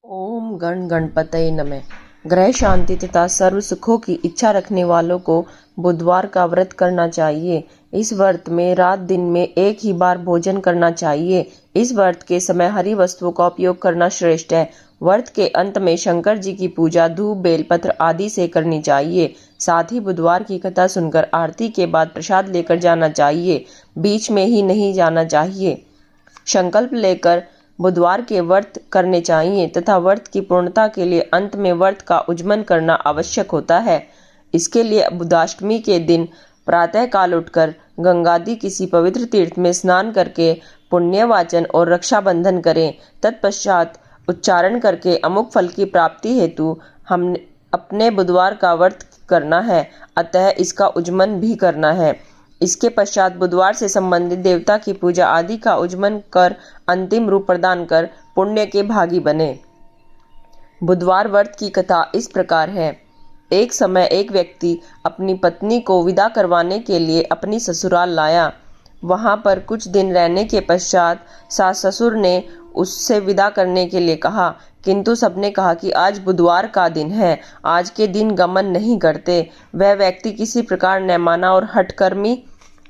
ओम गण गणपतये नमः। ग्रह शांति तथा सर्व सुखों की इच्छा रखने वालों को बुधवार का व्रत करना चाहिए। इस व्रत में रात दिन में एक ही बार भोजन करना चाहिए। इस व्रत के समय हरी वस्तुओं का उपयोग करना श्रेष्ठ है। व्रत के अंत में शंकर जी की पूजा धूप बेलपत्र आदि से करनी चाहिए। साथ ही बुधवार की कथा सुनकर आरती के बाद प्रसाद लेकर जाना चाहिए। बीच में ही नहीं जाना चाहिए। संकल्प लेकर बुधवार के व्रत करने चाहिए तथा व्रत की पूर्णता के लिए अंत में व्रत का उज्जमन करना आवश्यक होता है। इसके लिए बुधाष्टमी के दिन प्रातः काल उठकर गंगादि किसी पवित्र तीर्थ में स्नान करके पुण्यवाचन और रक्षाबंधन करें। तत्पश्चात उच्चारण करके अमुक फल की प्राप्ति हेतु हम अपने बुधवार का व्रत करना है, अतः इसका उज्जमन भी करना है। इसके पश्चात बुधवार से संबंधित देवता की पूजा आदि का उज्जमन कर अंतिम रूप प्रदान कर पुण्य के भागी बने। बुधवार व्रत की कथा इस प्रकार है। एक समय एक व्यक्ति अपनी पत्नी को विदा करवाने के लिए अपनी ससुराल लाया। वहां पर कुछ दिन रहने के पश्चात सास ससुर ने उससे विदा करने के लिए कहा, किंतु सबने कहा कि आज बुधवार का दिन है, आज के दिन गमन नहीं करते। वह व्यक्ति किसी प्रकार न माना और हठकर्मी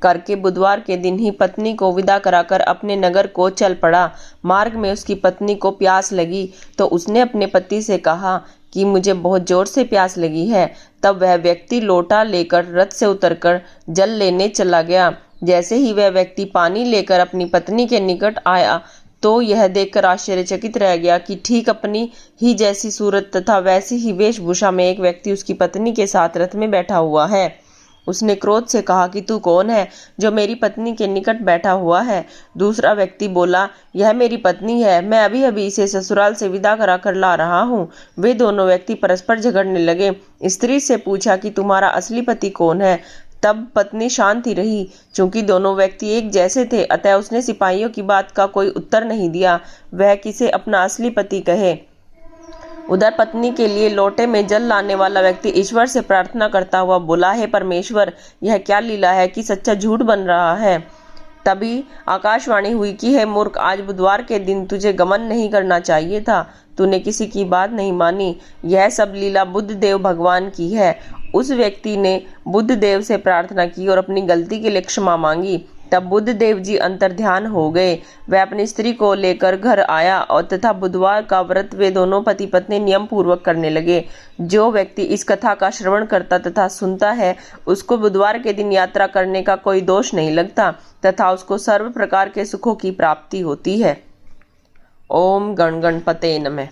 करके बुधवार के दिन ही पत्नी को विदा कराकर अपने नगर को चल पड़ा। मार्ग में उसकी पत्नी को प्यास लगी तो उसने अपने पति से कहा कि मुझे बहुत जोर से प्यास लगी है। तब वह व्यक्ति लोटा लेकर रथ से उतरकर जल लेने चला गया। जैसे ही वह व्यक्ति पानी लेकर अपनी पत्नी के निकट आया तो यह देखकर आश्चर्यचकित रह गया कि ठीक अपनी ही जैसी सूरत तथा वैसी ही वेशभूषा में एक व्यक्ति उसकी पत्नी के साथ रथ में बैठा हुआ है। उसने क्रोध से कहा कि तू कौन है जो मेरी पत्नी के निकट बैठा हुआ है। दूसरा व्यक्ति बोला, यह मेरी पत्नी है, मैं अभी अभी इसे ससुराल से विदा करा कर ला रहा हूँ। वे दोनों व्यक्ति परस्पर झगड़ने लगे। स्त्री से पूछा कि तुम्हारा असली पति कौन है। तब पत्नी शांत ही रही। चूंकि दोनों व्यक्ति एक जैसे थे अतः उसने सिपाहियों की बात का कोई उत्तर नहीं दिया। वह किसे अपना असली पति कहे। उधर पत्नी के लिए लोटे में जल लाने वाला व्यक्ति ईश्वर से प्रार्थना करता हुआ बोला, हे परमेश्वर, यह क्या लीला है कि सच्चा झूठ बन रहा है। तभी आकाशवाणी हुई कि हे मूर्ख, आज बुधवार के दिन तुझे गमन नहीं करना चाहिए था, तूने किसी की बात नहीं मानी। यह सब लीला बुद्ध देव भगवान की है। उस व्यक्ति ने बुद्ध देव से प्रार्थना की और अपनी गलती के लिए क्षमा मांगी। तब बुद्ध देव जी अंतर्ध्यान हो गए। वह अपनी स्त्री को लेकर घर आया और तथा बुधवार का व्रत वे दोनों पति पत्नी नियम पूर्वक करने लगे। जो व्यक्ति इस कथा का श्रवण करता तथा सुनता है उसको बुधवार के दिन यात्रा करने का कोई दोष नहीं लगता तथा उसको सर्व प्रकार के सुखों की प्राप्ति होती है। ओम गण गणपतये नमः।